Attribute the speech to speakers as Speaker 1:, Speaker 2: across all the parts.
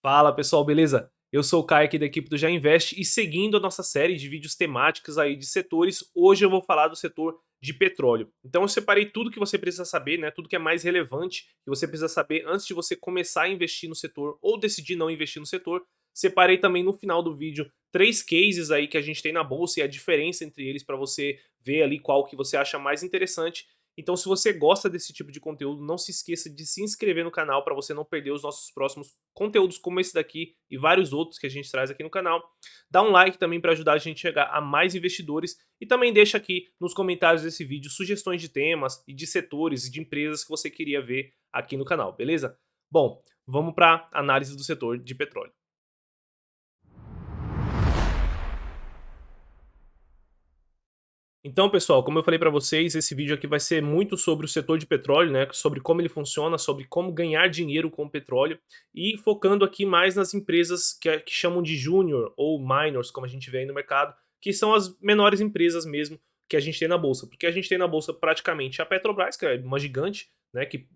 Speaker 1: Fala pessoal, beleza? Eu sou o Caio aqui da equipe do Já Invest e seguindo a nossa série de vídeos temáticos aí de setores, hoje eu vou falar do setor de petróleo. Então eu separei tudo que você precisa saber, né? Tudo que é mais relevante que você precisa saber antes de você começar a investir no setor ou decidir não investir no setor. Separei também no final do vídeo três cases aí que a gente tem na bolsa e a diferença entre eles para você ver ali qual que você acha mais interessante. Então, se você gosta desse tipo de conteúdo, não se esqueça de se inscrever no canal para você não perder os nossos próximos conteúdos como esse daqui e vários outros que a gente traz aqui no canal. Dá um like também para ajudar a gente a chegar a mais investidores e também deixa aqui nos comentários desse vídeo sugestões de temas e de setores e de empresas que você queria ver aqui no canal, beleza? Bom, vamos para análise do setor de petróleo. Então, pessoal, como eu falei para vocês, esse vídeo aqui vai ser muito sobre o setor de petróleo, né? Sobre como ele funciona, sobre como ganhar dinheiro com o petróleo e focando aqui mais nas empresas que chamam de júnior ou minors, como a gente vê aí no mercado, que são as menores empresas mesmo que a gente tem na bolsa. Porque a gente tem na bolsa praticamente a Petrobras, que é uma gigante, né? Que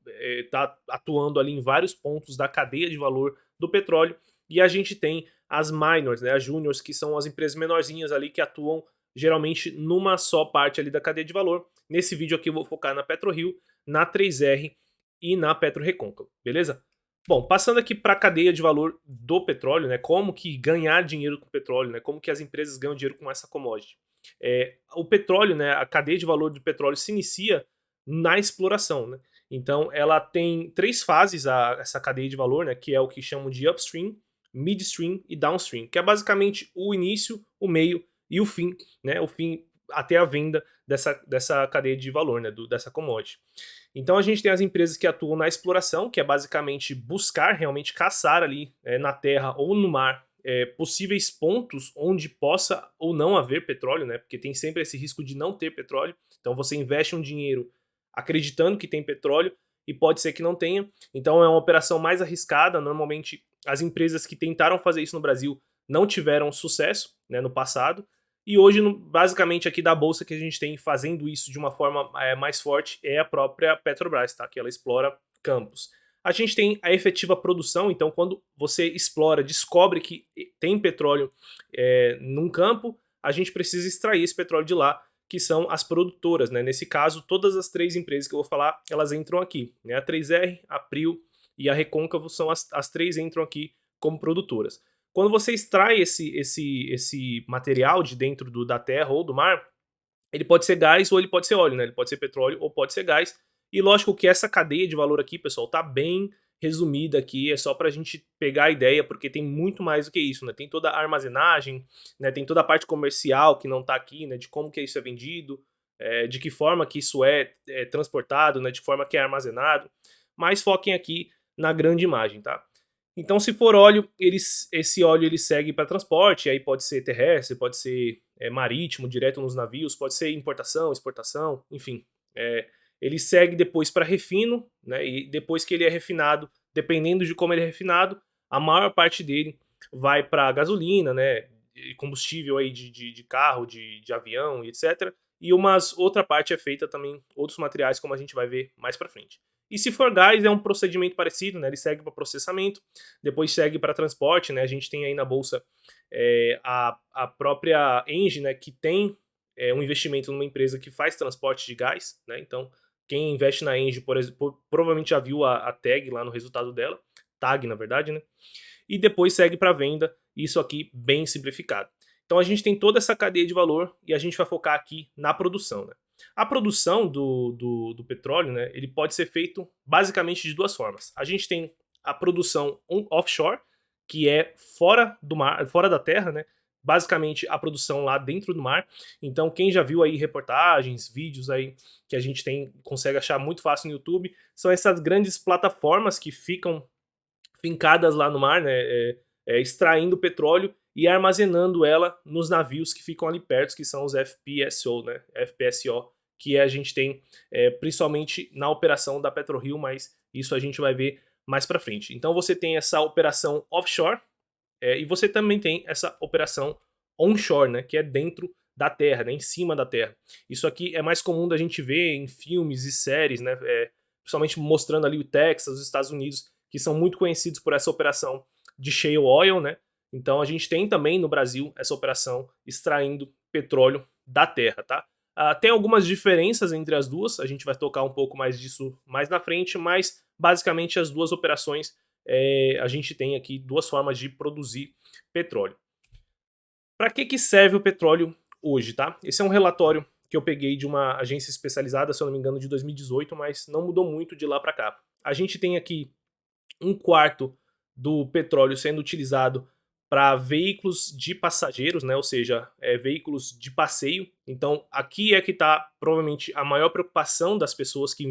Speaker 1: está atuando ali em vários pontos da cadeia de valor do petróleo. E a gente tem as minors, né? As júniors, que são as empresas menorzinhas ali que atuam geralmente numa só parte ali da cadeia de valor. Nesse vídeo aqui eu vou focar na PetroRio, na 3R e na PetroRecôncavo, beleza? Bom, passando aqui para a cadeia de valor do petróleo, né? Como que ganhar dinheiro com petróleo, né? Como que as empresas ganham dinheiro com essa commodity. O petróleo, né? A cadeia de valor do petróleo se inicia na exploração, né? Então ela tem três fases essa cadeia de valor, né? Que é o que chamam de upstream, midstream e downstream, que é basicamente o início, o meio e o fim, né? O fim até a venda dessa cadeia de valor, né? Dessa commodity. Então a gente tem as empresas que atuam na exploração, que é basicamente buscar realmente caçar ali na terra ou no mar possíveis pontos onde possa ou não haver petróleo, né? Porque tem sempre esse risco de não ter petróleo. Então você investe um dinheiro acreditando que tem petróleo e pode ser que não tenha. Então é uma operação mais arriscada. Normalmente as empresas que tentaram fazer isso no Brasil não tiveram sucesso, né, no passado. E hoje, basicamente, aqui da bolsa que a gente tem fazendo isso de uma forma mais forte é a própria Petrobras, tá? Que ela explora campos. A gente tem a efetiva produção, então quando você explora, descobre que tem petróleo num campo, a gente precisa extrair esse petróleo de lá, que são as produtoras, né? Nesse caso, todas as três empresas que eu vou falar, elas entram aqui, né? A 3R, a Prio e a Recôncavo são as três entram aqui como produtoras. Quando você extrai esse material de dentro da terra ou do mar, ele pode ser gás ou ele pode ser óleo, né? Ele pode ser petróleo ou pode ser gás. E lógico que essa cadeia de valor aqui, pessoal, tá bem resumida aqui, é só para a gente pegar a ideia, porque tem muito mais do que isso, né? Tem toda a armazenagem, né? Tem toda a parte comercial que não tá aqui, né? De como que isso é vendido, de que forma que isso é transportado, né? De que forma que é armazenado. Mas foquem aqui na grande imagem, tá? Então, se for óleo, esse óleo ele segue para transporte, aí pode ser terrestre, pode ser marítimo, direto nos navios, pode ser importação, exportação, enfim. É, ele segue depois para refino, né? E depois que ele é refinado, dependendo de como ele é refinado, a maior parte dele vai para gasolina, né? E combustível aí de carro, de avião e etc. E outra parte é feita também outros materiais, como a gente vai ver mais para frente. E se for gás, é um procedimento parecido, né? Ele segue para processamento, depois segue para transporte, né? A gente tem aí na bolsa a própria Engie, né? Que tem um investimento numa empresa que faz transporte de gás, né? Então, quem investe na Engie, por exemplo, provavelmente já viu a tag lá no resultado dela, tag na verdade, né? E depois segue para venda, isso aqui bem simplificado. Então a gente tem toda essa cadeia de valor e a gente vai focar aqui na produção, né? A produção do petróleo, né, ele pode ser feito basicamente de duas formas. A gente tem a produção offshore, que é fora do mar, fora da terra, né? Basicamente a produção lá dentro do mar. Então quem já viu aí reportagens, vídeos aí que a gente tem, consegue achar muito fácil no YouTube, são essas grandes plataformas que ficam fincadas lá no mar, né? Extraindo petróleo e armazenando ela nos navios que ficam ali perto, que são os FPSO, né? FPSO, que a gente tem principalmente na operação da PetroRio, mas isso a gente vai ver mais para frente. Então você tem essa operação offshore e você também tem essa operação onshore, né? Que é dentro da terra, né, em cima da terra. Isso aqui é mais comum da gente ver em filmes e séries, né? Principalmente mostrando ali o Texas, os Estados Unidos, que são muito conhecidos por essa operação de shale oil, né? Então a gente tem também no Brasil essa operação extraindo petróleo da terra, tá? Tem algumas diferenças entre as duas, a gente vai tocar um pouco mais disso mais na frente, mas basicamente as duas operações, a gente tem aqui duas formas de produzir petróleo. Para que serve o petróleo hoje, tá? Esse é um relatório que eu peguei de uma agência especializada, se eu não me engano, de 2018, mas não mudou muito de lá para cá. A gente tem aqui um quarto do petróleo sendo utilizado para veículos de passageiros, né? Ou seja, veículos de passeio. Então, aqui é que está provavelmente a maior preocupação das pessoas que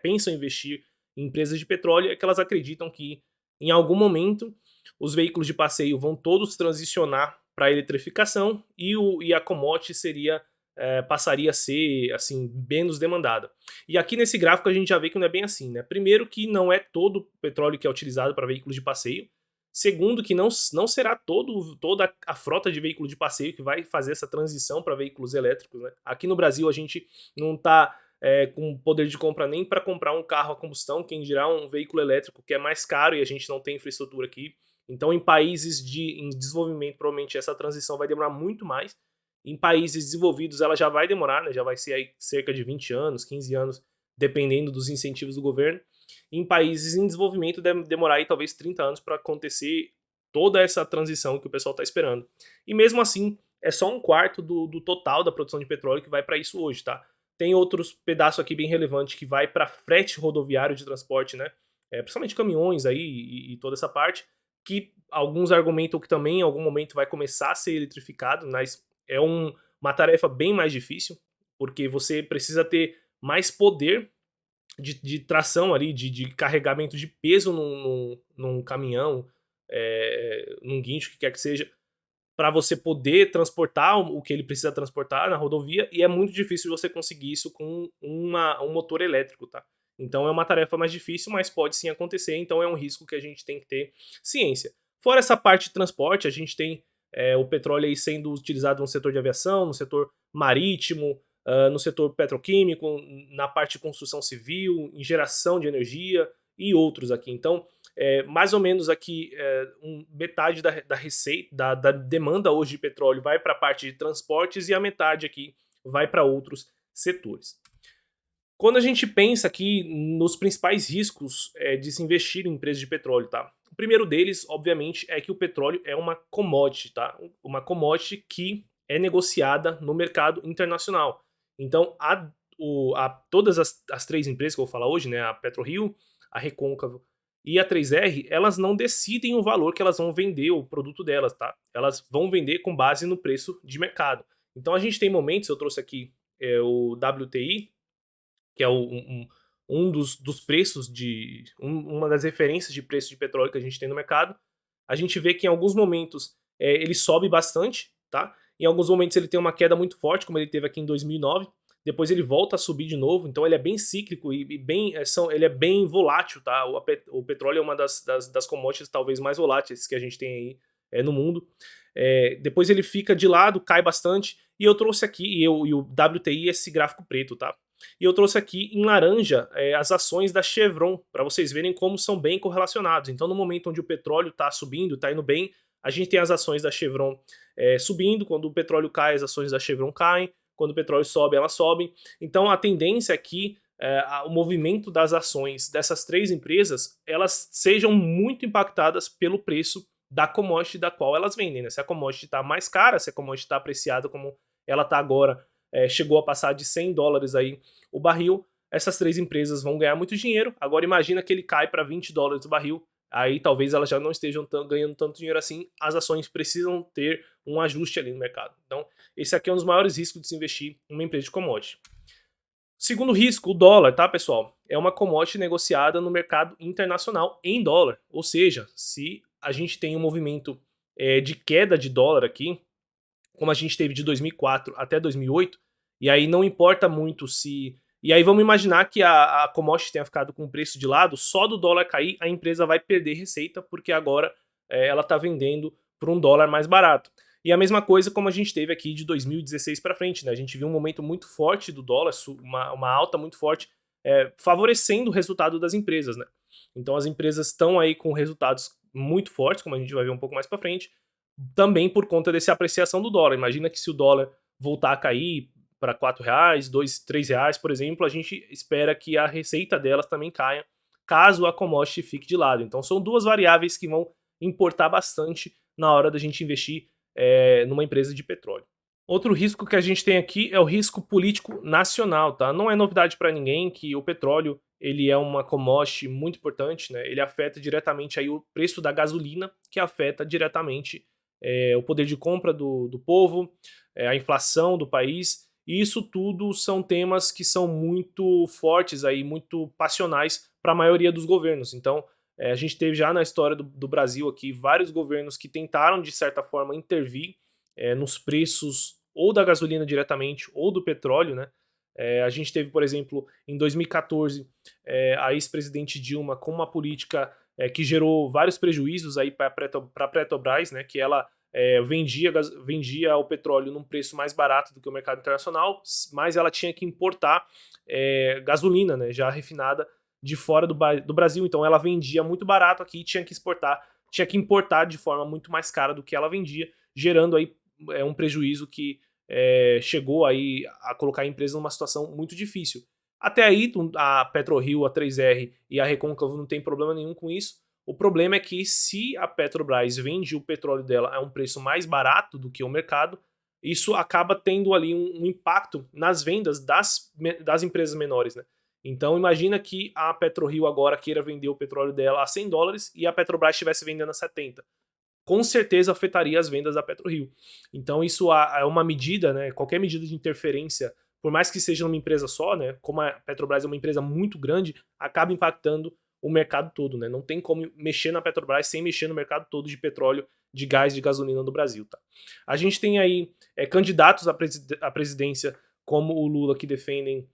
Speaker 1: pensam em investir em empresas de petróleo, é que elas acreditam que em algum momento os veículos de passeio vão todos transicionar para a eletrificação e a commodity passaria a ser assim menos demandada. E aqui nesse gráfico a gente já vê que não é bem assim, né? Primeiro que não é todo o petróleo que é utilizado para veículos de passeio. Segundo que não será toda a frota de veículo de passeio que vai fazer essa transição para veículos elétricos, né? Aqui no Brasil a gente não está com poder de compra nem para comprar um carro a combustão, quem dirá um veículo elétrico que é mais caro e a gente não tem infraestrutura aqui. Então em países em desenvolvimento provavelmente essa transição vai demorar muito mais. Em países desenvolvidos ela já vai demorar, né? Já vai ser aí cerca de 20 anos, 15 anos, dependendo dos incentivos do governo. Em países em desenvolvimento deve demorar aí talvez 30 anos para acontecer toda essa transição que o pessoal está esperando. E mesmo assim, é só um quarto do total da produção de petróleo que vai para isso hoje, tá? Tem outros pedaços aqui bem relevantes que vai para frete rodoviário de transporte, né? Principalmente caminhões aí e toda essa parte, que alguns argumentam que também em algum momento vai começar a ser eletrificado, mas é uma tarefa bem mais difícil, porque você precisa ter mais poder de tração ali, de carregamento de peso num caminhão, num guincho, o que quer que seja, para você poder transportar o que ele precisa transportar na rodovia, e é muito difícil você conseguir isso com um motor elétrico, tá? Então é uma tarefa mais difícil, mas pode sim acontecer, então é um risco que a gente tem que ter ciência. Fora essa parte de transporte, a gente tem o petróleo aí sendo utilizado no setor de aviação, no setor marítimo, no setor petroquímico, na parte de construção civil, em geração de energia e outros aqui. Então, mais ou menos aqui, metade da receita, da demanda hoje de petróleo vai para a parte de transportes e a metade aqui vai para outros setores. Quando a gente pensa aqui nos principais riscos de se investir em empresas de petróleo, tá? O primeiro deles, obviamente, é que o petróleo é uma commodity, tá? Uma commodity que é negociada no mercado internacional. Então, todas as três empresas que eu vou falar hoje, né? A PetroRio, a Recôncavo e a 3R, elas não decidem o valor que elas vão vender o produto delas, tá? Elas vão vender com base no preço de mercado. Então, a gente tem momentos, eu trouxe aqui o WTI, que é um dos preços uma das referências de preço de petróleo que a gente tem no mercado. A gente vê que em alguns momentos ele sobe bastante, tá? Em alguns momentos ele tem uma queda muito forte, como ele teve aqui em 2009. Depois ele volta a subir de novo, então ele é bem cíclico e ele é bem volátil, tá? O petróleo é uma das commodities talvez mais voláteis que a gente tem aí no mundo. Depois ele fica de lado, cai bastante, e eu trouxe aqui, e o WTI é esse gráfico preto, tá? E eu trouxe aqui em laranja as ações da Chevron, para vocês verem como são bem correlacionados. Então, no momento onde o petróleo está subindo, está indo bem, a gente tem as ações da Chevron subindo. Quando o petróleo cai, as ações da Chevron caem. Quando o petróleo sobe, elas sobem. Então, a tendência é que o movimento das ações dessas três empresas, elas sejam muito impactadas pelo preço da commodity da qual elas vendem, né? Se a commodity está mais cara, se a commodity está apreciada como ela está agora, chegou a passar de $100 aí o barril, essas três empresas vão ganhar muito dinheiro. Agora imagina que ele cai para $20 o barril, aí talvez elas já não estejam ganhando tanto dinheiro assim, as ações precisam ter um ajuste ali no mercado. Então, esse aqui é um dos maiores riscos de se investir em uma empresa de commodity. Segundo risco, o dólar, tá, pessoal? É uma commodity negociada no mercado internacional em dólar. Ou seja, se a gente tem um movimento de queda de dólar aqui, como a gente teve de 2004 até 2008, e aí não importa muito se... E aí vamos imaginar que a commodity tenha ficado com o preço de lado, só do dólar cair a empresa vai perder receita, porque agora ela está vendendo por um dólar mais barato. E a mesma coisa como a gente teve aqui de 2016 para frente, né? A gente viu um momento muito forte do dólar, uma alta muito forte, favorecendo o resultado das empresas, né? Então as empresas estão aí com resultados muito fortes, como a gente vai ver um pouco mais para frente, também por conta dessa apreciação do dólar. Imagina que se o dólar voltar a cair para R$ 4, 2, R$ 3, por exemplo, a gente espera que a receita delas também caia, caso a commodity fique de lado. Então são duas variáveis que vão importar bastante na hora da gente investir numa empresa de petróleo. Outro risco que a gente tem aqui é o risco político nacional, tá? Não é novidade para ninguém que o petróleo ele é uma commodity muito importante, né? Ele afeta diretamente aí o preço da gasolina, que afeta diretamente o poder de compra do povo, a inflação do país. E isso tudo são temas que são muito fortes aí, muito passionais para a maioria dos governos. Então, a gente teve já na história do Brasil aqui vários governos que tentaram, de certa forma, intervir nos preços ou da gasolina diretamente ou do petróleo, né? A gente teve, por exemplo, em 2014, a ex-presidente Dilma com uma política que gerou vários prejuízos aí para a Petrobras, né? Que ela vendia o petróleo num preço mais barato do que o mercado internacional, mas ela tinha que importar gasolina, né? Já refinada de fora do Brasil. Então ela vendia muito barato aqui e tinha que importar de forma muito mais cara do que ela vendia, gerando aí um prejuízo que chegou aí a colocar a empresa numa situação muito difícil. Até aí, a PetroRio, a 3R e a Recôncavo não tem problema nenhum com isso. O problema é que se a Petrobras vende o petróleo dela a um preço mais barato do que o mercado, isso acaba tendo ali um impacto nas vendas das empresas menores, né? Então imagina que a PetroRio agora queira vender o petróleo dela a $100 e a Petrobras estivesse vendendo a 70, com certeza afetaria as vendas da PetroRio. Então isso é uma medida, né, qualquer medida de interferência, por mais que seja numa empresa só, né, como a Petrobras é uma empresa muito grande, acaba impactando o mercado todo, né? Não tem como mexer na Petrobras sem mexer no mercado todo de petróleo, de gás, de gasolina do Brasil, tá? A gente tem aí candidatos à presidência como o Lula que defendem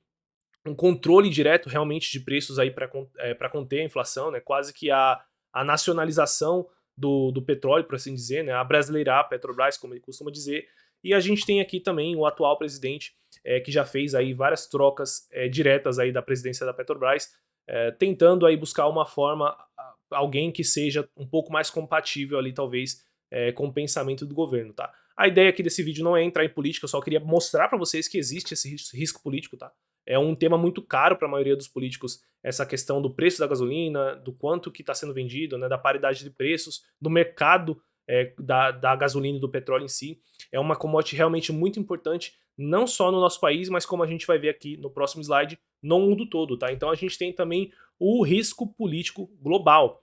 Speaker 1: um controle direto realmente de preços aí para conter a inflação, né? Quase que a nacionalização do petróleo, por assim dizer, né? A brasileirar a Petrobras, como ele costuma dizer. E a gente tem aqui também o atual presidente, que já fez aí várias trocas diretas aí da presidência da Petrobras, tentando aí buscar uma forma, alguém que seja um pouco mais compatível ali, talvez, com o pensamento do governo, tá? A ideia aqui desse vídeo não é entrar em política, eu só queria mostrar para vocês que existe esse risco político, tá? É um tema muito caro para a maioria dos políticos, essa questão do preço da gasolina, do quanto que está sendo vendido, né, da paridade de preços, do mercado da gasolina e do petróleo em si. É uma commodity realmente muito importante, não só no nosso país, mas como a gente vai ver aqui no próximo slide, no mundo todo, tá? Então a gente tem também o risco político global.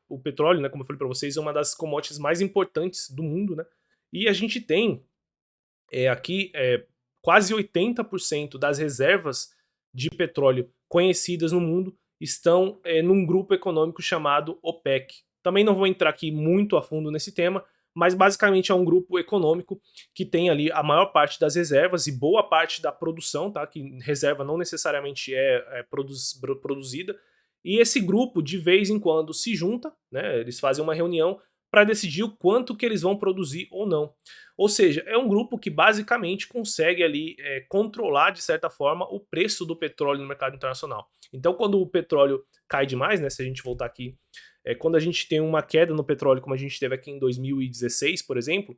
Speaker 1: O petróleo, né, como eu falei para vocês, é uma das commodities mais importantes do mundo, né? E a gente tem aqui quase 80% das reservas de petróleo conhecidas no mundo estão num grupo econômico chamado OPEC. Também não vou entrar aqui muito a fundo nesse tema, mas basicamente é um grupo econômico que tem ali a maior parte das reservas e boa parte da produção, tá? Que reserva não necessariamente produzida. E esse grupo, de vez em quando, se junta, né? Eles fazem uma reunião para decidir o quanto que eles vão produzir ou não. Ou seja, é um grupo que basicamente consegue ali controlar, de certa forma, o preço do petróleo no mercado internacional. Então, quando o petróleo cai demais, né, se a gente voltar aqui, quando a gente tem uma queda no petróleo, como a gente teve aqui em 2016, por exemplo,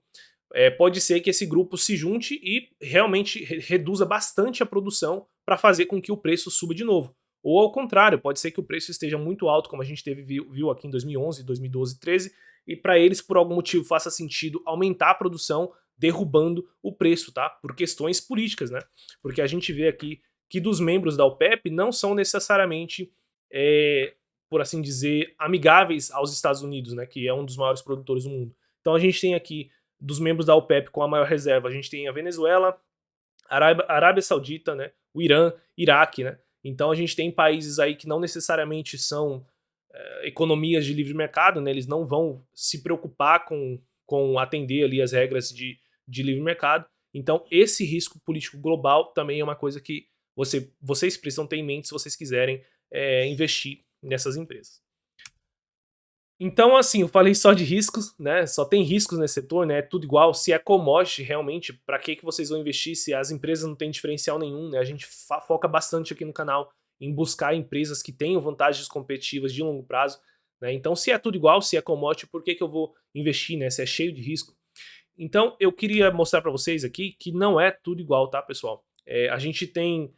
Speaker 1: pode ser que esse grupo se junte e realmente reduza bastante a produção para fazer com que o preço suba de novo. Ou ao contrário, pode ser que o preço esteja muito alto, como a gente viu aqui em 2011, 2012, 2013, e para eles, por algum motivo, faça sentido aumentar a produção, derrubando o preço, tá? Por questões políticas, né? Porque a gente vê aqui que dos membros da OPEP não são necessariamente, por assim dizer, amigáveis aos Estados Unidos, né? Que é um dos maiores produtores do mundo. Então a gente tem aqui, dos membros da OPEP com a maior reserva, a gente tem a Venezuela, Arábia Saudita, né? O Irã, Iraque, né? Então a gente tem países aí que não necessariamente são economias de livre mercado, né? Eles não vão se preocupar com atender ali as regras de livre mercado. Então esse risco político global também é uma coisa que vocês precisam ter em mente se vocês quiserem investir nessas empresas. Então, assim, eu falei só de riscos, né? Só tem riscos nesse setor, né? É tudo igual. Se é commodity, realmente, para que vocês vão investir se as empresas não têm diferencial nenhum, né? A gente foca bastante aqui no canal em buscar empresas que tenham vantagens competitivas de longo prazo. né? Então, se é tudo igual, se é commodity, por que que eu vou investir, né? Se é cheio de risco. Então, eu queria mostrar para vocês aqui que não é tudo igual, tá, pessoal? A gente tem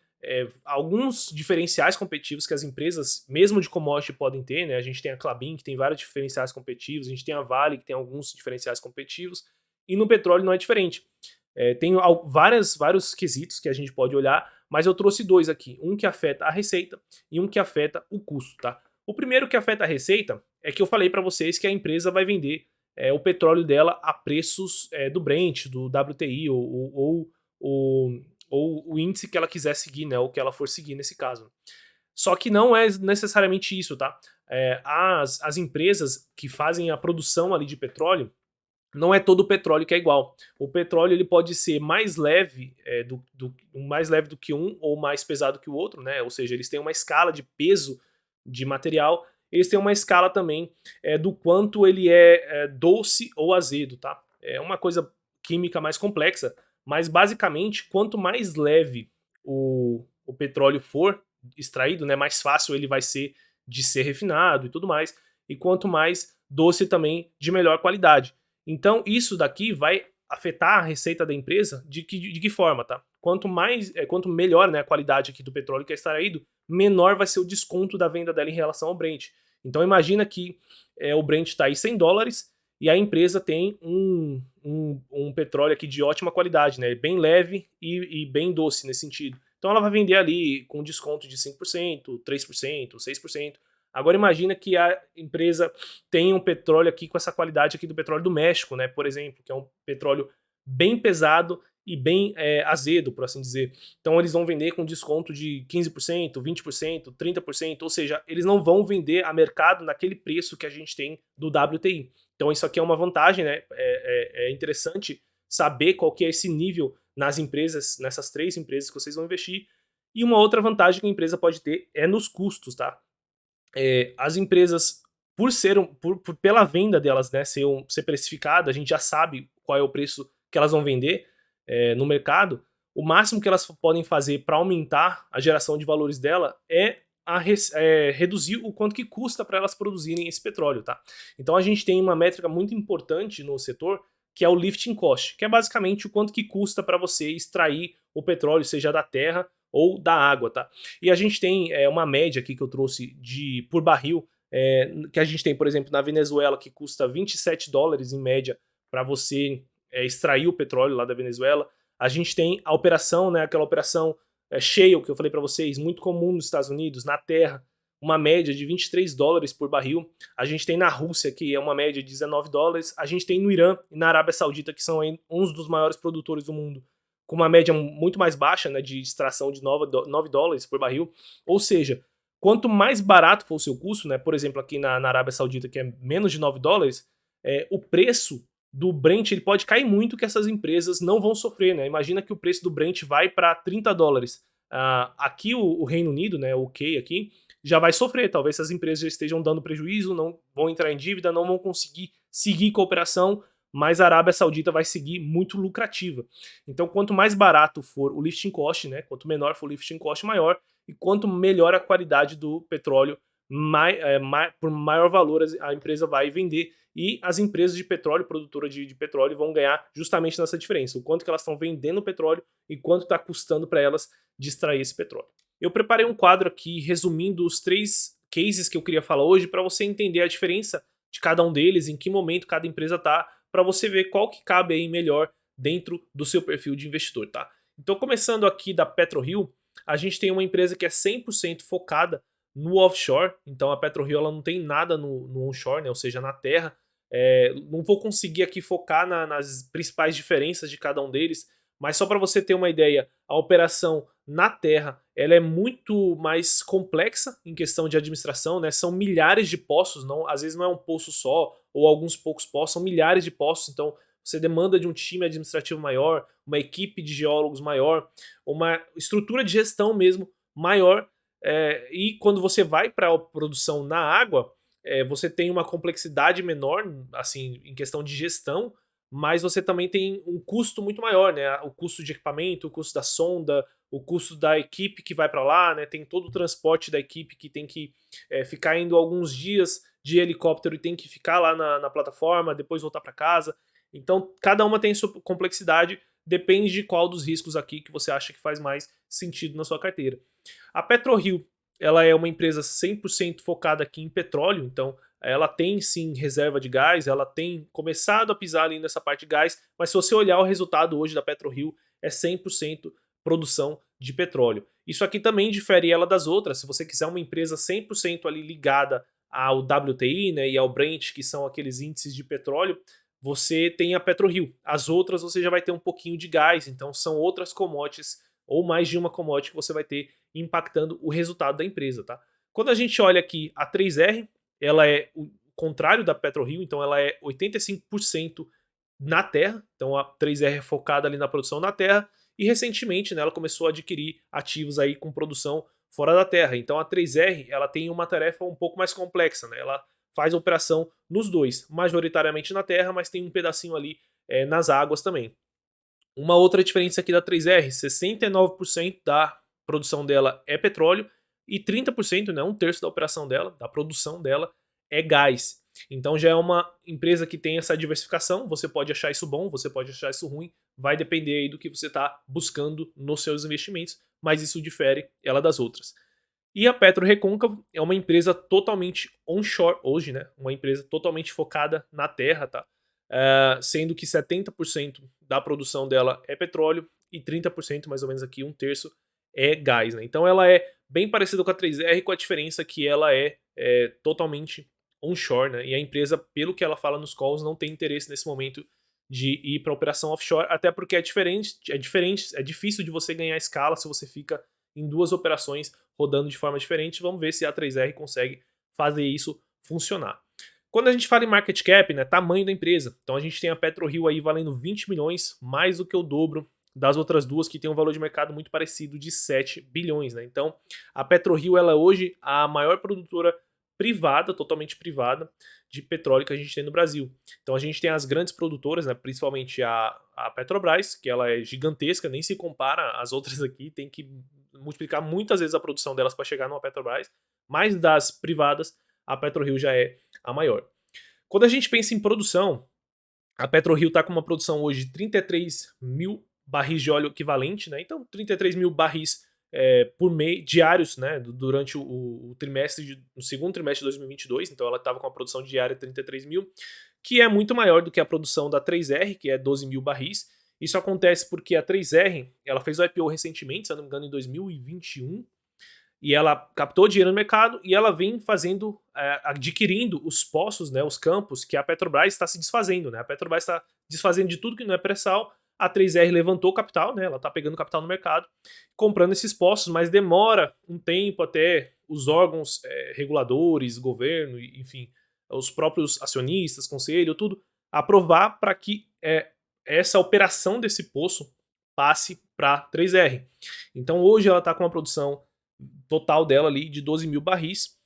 Speaker 1: alguns diferenciais competitivos que as empresas, mesmo de commodity, podem ter, né? A gente tem a Klabin, que tem vários diferenciais competitivos, a gente tem a Vale, que tem alguns diferenciais competitivos, e no petróleo não é diferente. Tem vários quesitos que a gente pode olhar, mas eu trouxe dois aqui. Um que afeta a receita e um que afeta o custo, tá? O primeiro que afeta a receita é que eu falei para vocês que a empresa vai vender o petróleo dela a preços do Brent, do WTI ou o índice que ela quiser seguir, né? Ou que ela for seguir nesse caso. Só que não é necessariamente isso, tá? As empresas que fazem a produção ali de petróleo, não é todo o petróleo que é igual. O petróleo ele pode ser mais leve, mais leve do que um ou mais pesado que o outro, né? Ou seja, eles têm uma escala de peso de material, eles têm uma escala também do quanto ele é doce ou azedo, tá? É uma coisa química mais complexa, mas basicamente quanto mais leve o petróleo for extraído, né, mais fácil ele vai ser de ser refinado e tudo mais, e quanto mais doce também de melhor qualidade. Então, isso daqui vai afetar a receita da empresa de que forma, tá? Quanto melhor, né, a qualidade aqui do petróleo que é extraído, menor vai ser o desconto da venda dela em relação ao Brent. Então, imagina que o Brent está aí $100 e a empresa tem um petróleo aqui de ótima qualidade, né? Bem leve e bem doce nesse sentido. Então, ela vai vender ali com desconto de 5%, 3%, 6%. Agora imagina que a empresa tem um petróleo aqui com essa qualidade aqui do petróleo do México, né, por exemplo, que é um petróleo bem pesado e bem azedo, por assim dizer. Então eles vão vender com desconto de 15%, 20%, 30%, ou seja, eles não vão vender a mercado naquele preço que a gente tem do WTI. Então isso aqui é uma vantagem, né? É interessante saber qual que é esse nível nas empresas, nessas três empresas que vocês vão investir. E uma outra vantagem que a empresa pode ter é nos custos, tá? As empresas, pela venda delas, né, ser precificada, a gente já sabe qual é o preço que elas vão vender no mercado. O máximo que elas podem fazer para aumentar a geração de valores dela reduzir o quanto que custa para elas produzirem esse petróleo, tá? Então a gente tem uma métrica muito importante no setor, que é o lifting cost, que é basicamente o quanto que custa para você extrair o petróleo, seja da terra ou da água, tá? E a gente tem uma média aqui que eu trouxe por barril, que a gente tem, por exemplo, na Venezuela, que custa $27 em média para você extrair o petróleo lá da Venezuela. A gente tem a operação, né, aquela operação shale que eu falei para vocês, muito comum nos Estados Unidos, na terra, uma média de $23 por barril. A gente tem na Rússia, que é uma média de $19. A gente tem no Irã e na Arábia Saudita, que são uns dos maiores produtores do mundo, com uma média muito mais baixa, né, de extração de $9 por barril. Ou seja, quanto mais barato for o seu custo, né, por exemplo, aqui na Arábia Saudita, que é menos de $9, o preço do Brent ele pode cair muito, que essas empresas não vão sofrer, né? Imagina que o preço do Brent vai para $30. Aqui o Reino Unido, né, o UK aqui, já vai sofrer. Talvez essas empresas já estejam dando prejuízo, não vão entrar em dívida, não vão conseguir seguir com a operação, mas a Arábia Saudita vai seguir muito lucrativa. Então, quanto mais barato for o lifting cost, né, quanto menor for o lifting cost, maior, e quanto melhor a qualidade do petróleo, por maior valor a empresa vai vender. E as empresas de petróleo, produtoras de petróleo, vão ganhar justamente nessa diferença, o quanto que elas estão vendendo o petróleo e quanto está custando para elas de extrair esse petróleo. Eu preparei um quadro aqui resumindo os 3 cases que eu queria falar hoje para você entender a diferença de cada um deles, em que momento cada empresa está, para você ver qual que cabe aí melhor dentro do seu perfil de investidor, tá? Então, começando aqui da PetroRio, a gente tem uma empresa que é 100% focada no offshore. Então a PetroRio ela não tem nada no onshore, né? Ou seja, na terra. Não vou conseguir aqui focar nas principais diferenças de cada um deles, mas só para você ter uma ideia, a operação na terra ela é muito mais complexa em questão de administração, né? São milhares de poços, não, às vezes não é um poço só ou alguns poucos poços, são milhares de poços, então você demanda de um time administrativo maior, uma equipe de geólogos maior, uma estrutura de gestão mesmo maior, e quando você vai para a produção na água, você tem uma complexidade menor, assim, em questão de gestão, mas você também tem um custo muito maior, né? O custo de equipamento, o custo da sonda, o custo da equipe que vai para lá, né? Tem todo o transporte da equipe que tem que ficar indo alguns dias de helicóptero e tem que ficar lá na plataforma, depois voltar para casa. Então, cada uma tem sua complexidade, depende de qual dos riscos aqui que você acha que faz mais sentido na sua carteira. A PetroRio, ela é uma empresa 100% focada aqui em petróleo, então ela tem sim reserva de gás, ela tem começado a pisar ali nessa parte de gás, mas se você olhar o resultado hoje da PetroRio, é 100% produção de petróleo. Isso aqui também difere ela das outras. Se você quiser uma empresa 100% ali ligada ao WTI, né, e ao Brent, que são aqueles índices de petróleo, você tem a PetroRio. As outras você já vai ter um pouquinho de gás, então são outras commodities ou mais de uma commodity que você vai ter impactando o resultado da empresa, tá? Quando a gente olha aqui a 3R, ela é o contrário da PetroRio, então ela é 85% na terra, então a 3R é focada ali na produção na terra, e recentemente, né, ela começou a adquirir ativos aí com produção fora da terra. Então a 3R, ela tem uma tarefa um pouco mais complexa, né? Ela faz operação nos dois, majoritariamente na terra, mas tem um pedacinho ali nas águas também. Uma outra diferença aqui da 3R, 69% da produção dela é petróleo e 30%, né, um terço da operação dela, da produção dela, é gás. Então já é uma empresa que tem essa diversificação, você pode achar isso bom, você pode achar isso ruim, vai depender aí do que você está buscando nos seus investimentos, mas isso difere ela das outras. E a Petro Recôncavo é uma empresa totalmente onshore hoje, né? Uma empresa totalmente focada na terra, tá? Sendo que 70% da produção dela é petróleo e 30%, mais ou menos aqui, um terço, é gás, né? Então ela é bem parecida com a 3R, com a diferença que ela é totalmente onshore, né? E a empresa, pelo que ela fala nos calls, não tem interesse nesse momento de ir para operação offshore, até porque é diferente, é difícil de você ganhar escala se você fica em duas operações rodando de forma diferente. Vamos ver se a 3R consegue fazer isso funcionar. Quando a gente fala em market cap, né, tamanho da empresa, então a gente tem a PetroRio aí valendo 20 milhões, mais do que o dobro das outras duas que tem um valor de mercado muito parecido de 7 bilhões, né? Então, a PetroRio ela é hoje a maior produtora privada, totalmente privada, de petróleo que a gente tem no Brasil. Então a gente tem as grandes produtoras, né, principalmente a Petrobras, que ela é gigantesca, nem se compara às outras aqui, tem que multiplicar muitas vezes a produção delas para chegar numa Petrobras, mas das privadas, a PetroRio já é a maior. Quando a gente pensa em produção, a PetroRio está com uma produção hoje de 33 mil barris de óleo equivalente, né? Então 33 mil barris por mês, diários, né? Durante o segundo trimestre de 2022, então ela estava com uma produção diária de 33 mil, que é muito maior do que a produção da 3R, que é 12 mil barris. Isso acontece porque a 3R ela fez o IPO recentemente, se não me engano, em 2021, e ela captou dinheiro no mercado e ela vem fazendo, adquirindo os poços, né, os campos que a Petrobras está se desfazendo. Né? A Petrobras está desfazendo de tudo que não é pré-sal. A 3R levantou o capital, né, ela está pegando capital no mercado, comprando esses poços, mas demora um tempo até os órgãos reguladores, governo, enfim, os próprios acionistas, conselho, tudo, aprovar para que essa operação desse poço passe para 3R. Então hoje ela está com uma produção total dela ali de 12 mil barris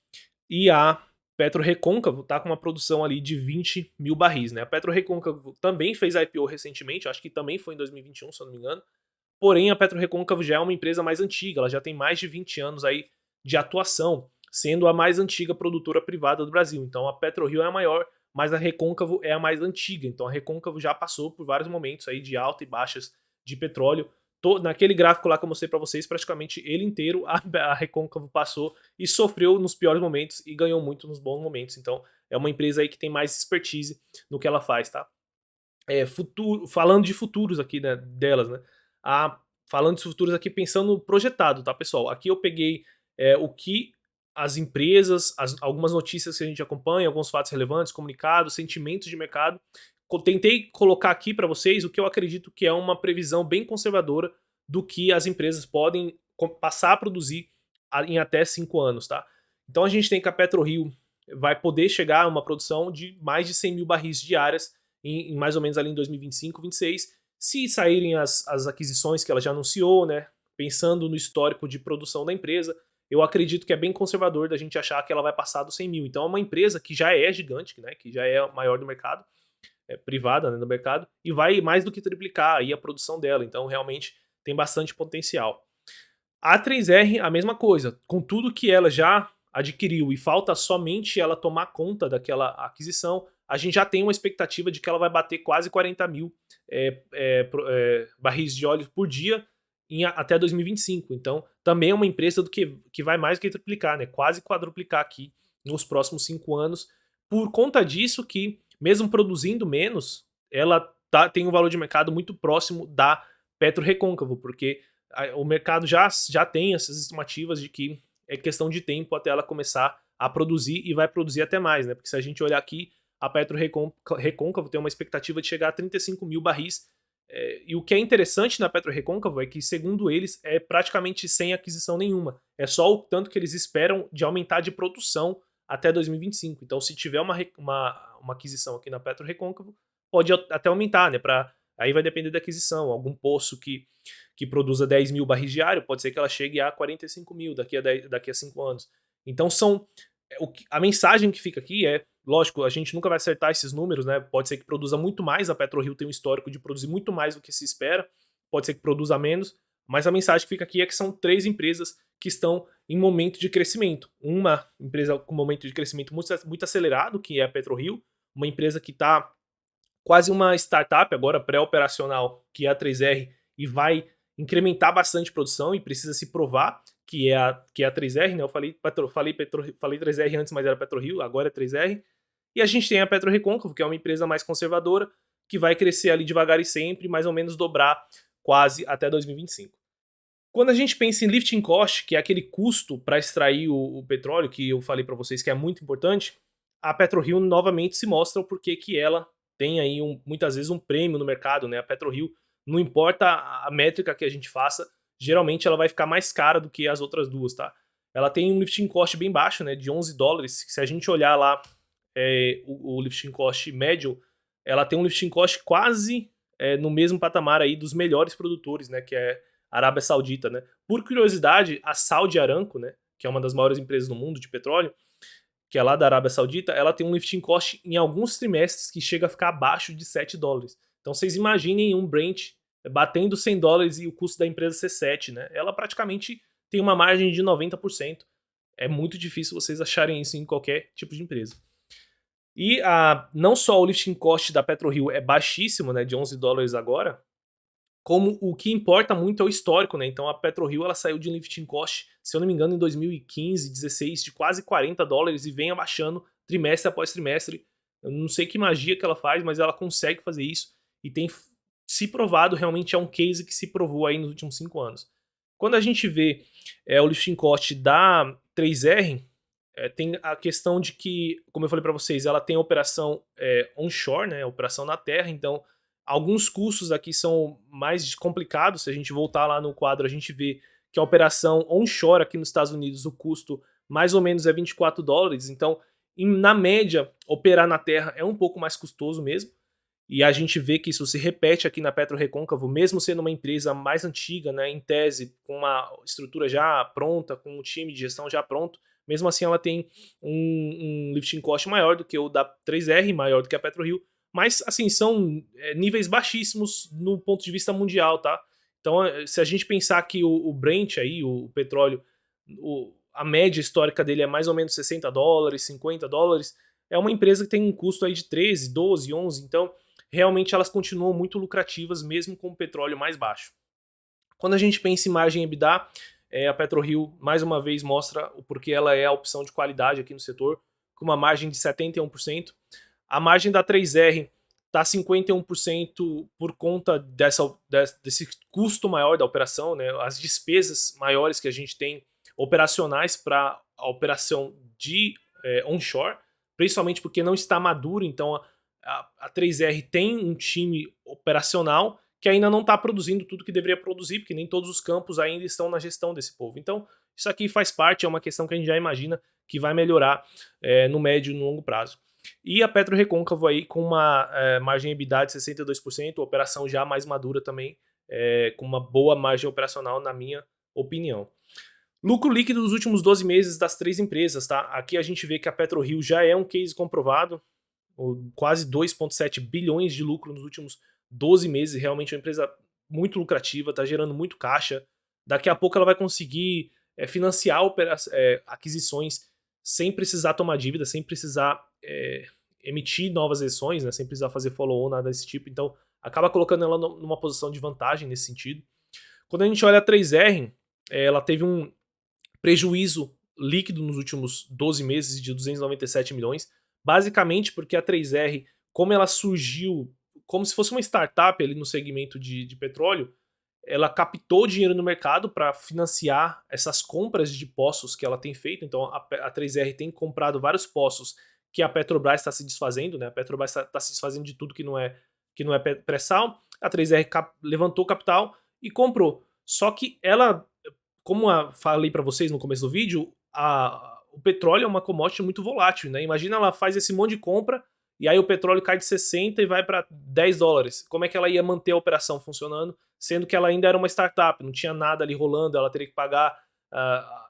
Speaker 1: e a Petro Recôncavo está com uma produção ali de 20 mil barris. Né? A Petro Recôncavo também fez IPO recentemente, acho que também foi em 2021, se eu não me engano. Porém, a Petro Recôncavo já é uma empresa mais antiga, ela já tem mais de 20 anos aí de atuação, sendo a mais antiga produtora privada do Brasil. Então a PetroRio é a maior, mas a Recôncavo é a mais antiga. Então a Recôncavo já passou por vários momentos aí de alta e baixas de petróleo. Naquele gráfico lá que eu mostrei para vocês, praticamente ele inteiro a Recôncavo passou e sofreu nos piores momentos e ganhou muito nos bons momentos. Então é uma empresa aí que tem mais expertise no que ela faz, tá? Falando de futuros aqui, né, delas, né? Falando de futuros aqui pensando projetado, tá, pessoal? Aqui eu peguei o que as empresas, algumas notícias que a gente acompanha, alguns fatos relevantes, comunicados, sentimentos de mercado. Tentei colocar aqui para vocês o que eu acredito que é uma previsão bem conservadora do que as empresas podem passar a produzir em até 5 anos, tá? Então a gente tem que a PetroRio vai poder chegar a uma produção de mais de 100 mil barris diárias em mais ou menos ali em 2025, 2026, se saírem as aquisições que ela já anunciou, né? Pensando no histórico de produção da empresa, eu acredito que é bem conservador da gente achar que ela vai passar dos 100 mil. Então é uma empresa que já é gigante, né? Que já é a maior do mercado, privada, né, no mercado, e vai mais do que triplicar aí a produção dela. Então realmente tem bastante potencial. A 3R, a mesma coisa, com tudo que ela já adquiriu e falta somente ela tomar conta daquela aquisição, a gente já tem uma expectativa de que ela vai bater quase 40 mil barris de óleo por dia até 2025. Então, também é uma empresa que vai mais do que triplicar, né? Quase quadruplicar aqui nos próximos 5 anos. Por conta disso que, mesmo produzindo menos, ela tem um valor de mercado muito próximo da PetroRecôncavo, porque o mercado já tem essas estimativas de que é questão de tempo até ela começar a produzir e vai produzir até mais, né? Porque se a gente olhar aqui, a PetroRecôncavo tem uma expectativa de chegar a 35 mil barris. E o que é interessante na PetroRecôncavo é que, segundo eles, é praticamente sem aquisição nenhuma. É só o tanto que eles esperam de aumentar de produção até 2025. Então, se tiver uma aquisição aqui na PetroRecôncavo, pode até aumentar, né? Aí vai depender da aquisição. Algum poço que produza 10 mil barris diário, pode ser que ela chegue a 45 mil daqui a 5 anos. Então, a mensagem que fica aqui é, lógico, a gente nunca vai acertar esses números, né? Pode ser que produza muito mais, a PetroRio tem um histórico de produzir muito mais do que se espera, pode ser que produza menos, mas a mensagem que fica aqui é que são 3 empresas que estão em momento de crescimento. Uma empresa com momento de crescimento muito acelerado, que é a PetroRio, uma empresa que está quase uma startup agora pré-operacional, que é a 3R, e vai incrementar bastante produção e precisa se provar que é a 3R, né? Eu falei 3R antes, mas era PetroRio, agora é 3R. E a gente tem a PetroRecôncavo, que é uma empresa mais conservadora, que vai crescer ali devagar e sempre, mais ou menos dobrar quase até 2025. Quando a gente pensa em lifting cost, que é aquele custo para extrair o petróleo, que eu falei para vocês que é muito importante, a PetroRio novamente se mostra o porquê que ela tem aí muitas vezes um prêmio no mercado, né? A PetroRio, não importa a métrica que a gente faça, geralmente ela vai ficar mais cara do que as outras duas, tá? Ela tem um lifting cost bem baixo, né? De $11. Se a gente olhar lá o lifting cost médio, ela tem um lifting cost quase no mesmo patamar aí dos melhores produtores, né? Que é a Arábia Saudita, né? Por curiosidade, a Saudi Aramco, né? Que é uma das maiores empresas do mundo de petróleo, que é lá da Arábia Saudita, ela tem um lifting cost em alguns trimestres que chega a ficar abaixo de $7. Então vocês imaginem um Brent batendo $100 e o custo da empresa ser 7, né? Ela praticamente tem uma margem de 90%. É muito difícil vocês acharem isso em qualquer tipo de empresa. E não só o lifting cost da PetroRio é baixíssimo, né, de $11 agora, como o que importa muito é o histórico, né? Então a PetroRio ela saiu de um lifting cost, se eu não me engano, em 2015, 16, de quase $40 e vem abaixando trimestre após trimestre. Eu não sei que magia que ela faz, mas ela consegue fazer isso e tem se provado, realmente é um case que se provou aí nos últimos 5 anos. Quando a gente vê o lifting cost da 3R, tem a questão de que, como eu falei para vocês, ela tem a operação onshore, né, a operação na terra, então alguns custos aqui são mais complicados. Se a gente voltar lá no quadro, a gente vê que a operação onshore aqui nos Estados Unidos, o custo mais ou menos é $24. Então, na média, operar na terra é um pouco mais custoso mesmo. E a gente vê que isso se repete aqui na PetroRecôncavo, mesmo sendo uma empresa mais antiga, né, em tese, com uma estrutura já pronta, com um time de gestão já pronto. Mesmo assim, ela tem um lifting cost maior do que o da 3R, maior do que a PetroRio. Mas, assim, são níveis baixíssimos no ponto de vista mundial, tá? Então, se a gente pensar que o Brent aí, o petróleo, a média histórica dele é mais ou menos $60, $50, é uma empresa que tem um custo aí de 13, 12, 11, então realmente elas continuam muito lucrativas mesmo com o petróleo mais baixo. Quando a gente pensa em margem EBITDA, a PetroRio mais uma vez mostra o porquê ela é a opção de qualidade aqui no setor, com uma margem de 71%. A margem da 3R está 51% por conta desse custo maior da operação, né? As despesas maiores que a gente tem operacionais para a operação de onshore, principalmente porque não está maduro, então a 3R tem um time operacional que ainda não está produzindo tudo que deveria produzir, porque nem todos os campos ainda estão na gestão desse povo. Então, isso aqui faz parte, é uma questão que a gente já imagina que vai melhorar no médio e no longo prazo. E a PetroRecôncavo aí com uma margem EBITDA de 62%, operação já mais madura também, com uma boa margem operacional, na minha opinião. Lucro líquido dos últimos 12 meses das 3 empresas, tá? Aqui a gente vê que a PetroRio já é um case comprovado, quase 2,7 bilhões de lucro nos últimos 12 meses, realmente é uma empresa muito lucrativa, está gerando muito caixa. Daqui a pouco ela vai conseguir financiar aquisições sem precisar tomar dívida, sem precisar emitir novas ações, né, sem precisar fazer follow-on, nada desse tipo. Então, acaba colocando ela numa posição de vantagem nesse sentido. Quando a gente olha a 3R, ela teve um prejuízo líquido nos últimos 12 meses de 297 milhões, basicamente porque a 3R, como ela surgiu como se fosse uma startup ali no segmento de petróleo, ela captou dinheiro no mercado para financiar essas compras de poços que ela tem feito. Então a 3R tem comprado vários poços que a Petrobras está se desfazendo, né? A Petrobras está se desfazendo de tudo que não é pré-sal. A 3R levantou capital e comprou. Só que ela, como eu falei para vocês no começo do vídeo, o petróleo é uma commodity muito volátil, né? Imagina ela faz esse monte de compra e aí o petróleo cai de 60 e vai para 10 dólares. Como é que ela ia manter a operação funcionando, sendo que ela ainda era uma startup, não tinha nada ali rolando, ela teria que pagar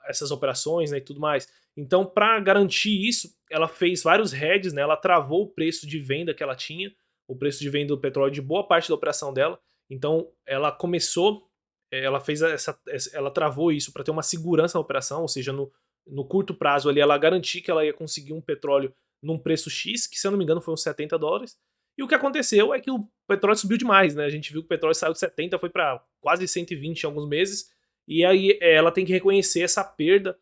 Speaker 1: essas operações, né, e tudo mais. Então, para garantir isso, ela fez vários hedges, né? Ela travou o preço de venda que ela tinha, o preço de venda do petróleo de boa parte da operação dela. Então, ela começou, ela travou isso para ter uma segurança na operação, ou seja, no curto prazo ali ela garantir que ela ia conseguir um petróleo num preço X, que se eu não me engano foi uns 70 dólares. E o que aconteceu é que o petróleo subiu demais, né? A gente viu que o petróleo saiu de 70, foi para quase 120 em alguns meses. E aí ela tem que reconhecer essa perda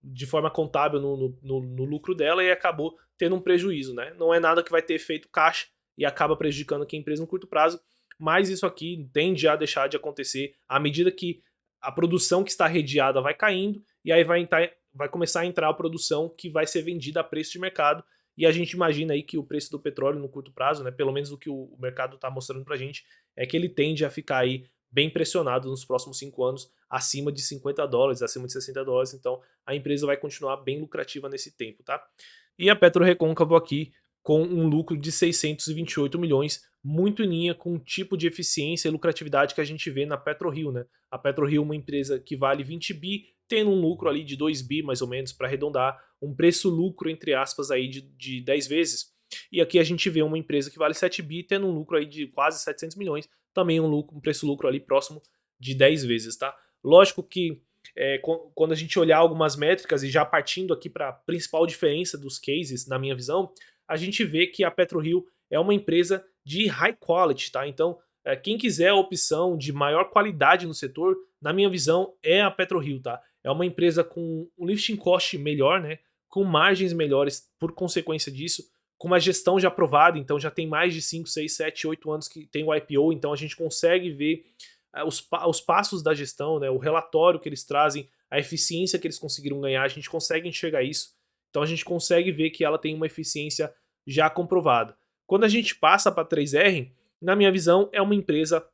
Speaker 1: de forma contábil no lucro dela e acabou tendo um prejuízo, né? Não é nada que vai ter efeito caixa e acaba prejudicando aqui a empresa no curto prazo, mas isso aqui tende a deixar de acontecer à medida que a produção que está rediada vai caindo e aí vai começar a entrar a produção que vai ser vendida a preço de mercado. E a gente imagina aí que o preço do petróleo no curto prazo, né, pelo menos o que o mercado está mostrando pra gente, é que ele tende a ficar aí bem pressionado nos próximos 5 anos, acima de 50 dólares, acima de 60 dólares. Então a empresa vai continuar bem lucrativa nesse tempo, tá? E a PetroRecôncavo aqui com um lucro de 628 milhões, muito em linha com o tipo de eficiência e lucratividade que a gente vê na PetroRio, né? A PetroRio é uma empresa que vale 20 bi, tendo um lucro ali de 2 bi mais ou menos para arredondar, um preço-lucro entre aspas aí de 10 vezes. E aqui a gente vê uma empresa que vale 7 bi, tendo um lucro aí de quase 700 milhões, também um preço-lucro ali próximo de 10 vezes, tá? Lógico que quando a gente olhar algumas métricas e já partindo aqui para a principal diferença dos cases, na minha visão, a gente vê que a PetroRio é uma empresa de high quality, tá? Então, quem quiser a opção de maior qualidade no setor, na minha visão, é a PetroRio, tá? É uma empresa com um lifting cost melhor, né? Com margens melhores por consequência disso, com uma gestão já aprovada, então já tem mais de 5, 6, 7, 8 anos que tem o IPO, então a gente consegue ver os passos da gestão, né? O relatório que eles trazem, a eficiência que eles conseguiram ganhar, a gente consegue enxergar isso. Então a gente consegue ver que ela tem uma eficiência já comprovada. Quando a gente passa para a 3R, na minha visão, é uma empresa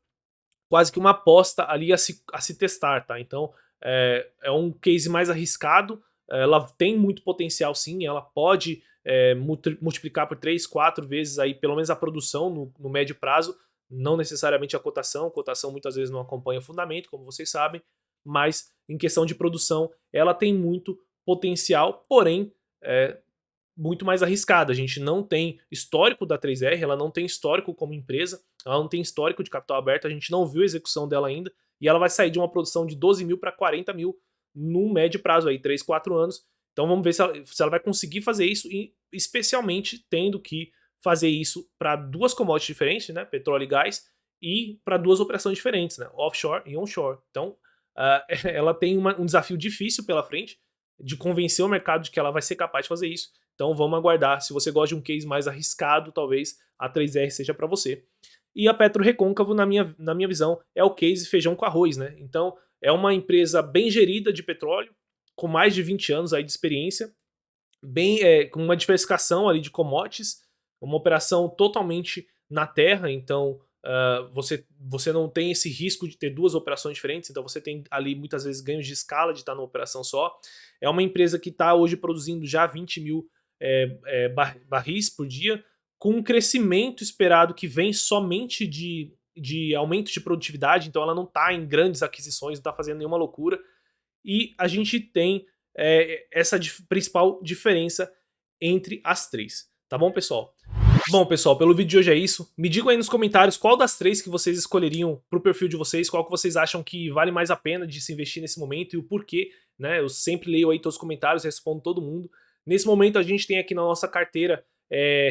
Speaker 1: quase que uma aposta ali a se testar, tá? Então é um case mais arriscado, ela tem muito potencial sim, ela pode multiplicar por 3, 4 vezes aí pelo menos a produção no médio prazo, não necessariamente a cotação muitas vezes não acompanha o fundamento, como vocês sabem, mas em questão de produção ela tem muito potencial, porém muito mais arriscada. A gente não tem histórico da 3R, ela não tem histórico como empresa, ela não tem histórico de capital aberto, a gente não viu a execução dela ainda, e ela vai sair de uma produção de 12 mil para 40 mil num médio prazo aí, 3, 4 anos. Então vamos ver se ela vai conseguir fazer isso, e especialmente tendo que fazer isso para duas commodities diferentes, né, petróleo e gás, e para duas operações diferentes, né, offshore e onshore. Então ela tem um desafio difícil pela frente, de convencer o mercado de que ela vai ser capaz de fazer isso. Então vamos aguardar. Se você gosta de um case mais arriscado, talvez a 3R seja para você. E a PetroRecôncavo, na minha visão, é o case feijão com arroz, né? Então é uma empresa bem gerida de petróleo, com mais de 20 anos aí de experiência, com uma diversificação ali de commodities, uma operação totalmente na terra, então você não tem esse risco de ter duas operações diferentes, então você tem ali muitas vezes ganhos de escala de estar numa operação só. É uma empresa que está hoje produzindo já 20 mil barris por dia, com um crescimento esperado que vem somente de aumento de produtividade, então ela não está em grandes aquisições, não está fazendo nenhuma loucura, e a gente tem essa principal diferença entre as três, tá bom, pessoal? Bom, pessoal, pelo vídeo de hoje é isso. Me digam aí nos comentários qual das três que vocês escolheriam pro perfil de vocês, qual que vocês acham que vale mais a pena de se investir nesse momento e o porquê. né? Eu sempre leio aí todos os comentários, respondo todo mundo. Nesse momento a gente tem aqui na nossa carteira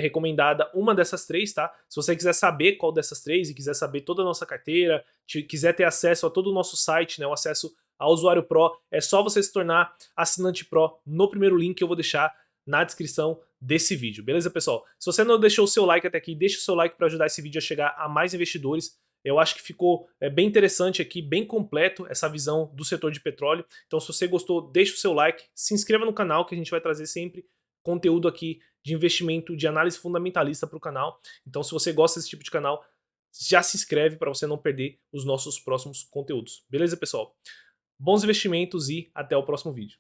Speaker 1: recomendada uma dessas três, tá? Se você quiser saber qual dessas três e quiser saber toda a nossa carteira, quiser ter acesso a todo o nosso site, né, o acesso ao usuário Pro, é só você se tornar assinante Pro no primeiro link que eu vou deixar na descrição desse vídeo, beleza, pessoal? Se você não deixou o seu like até aqui, deixa o seu like para ajudar esse vídeo a chegar a mais investidores. Eu acho que ficou bem interessante aqui, bem completo essa visão do setor de petróleo. Então, se você gostou, deixa o seu like, se inscreva no canal que a gente vai trazer sempre conteúdo aqui de investimento, de análise fundamentalista para o canal. Então, se você gosta desse tipo de canal, já se inscreve para você não perder os nossos próximos conteúdos. Beleza, pessoal? Bons investimentos e até o próximo vídeo.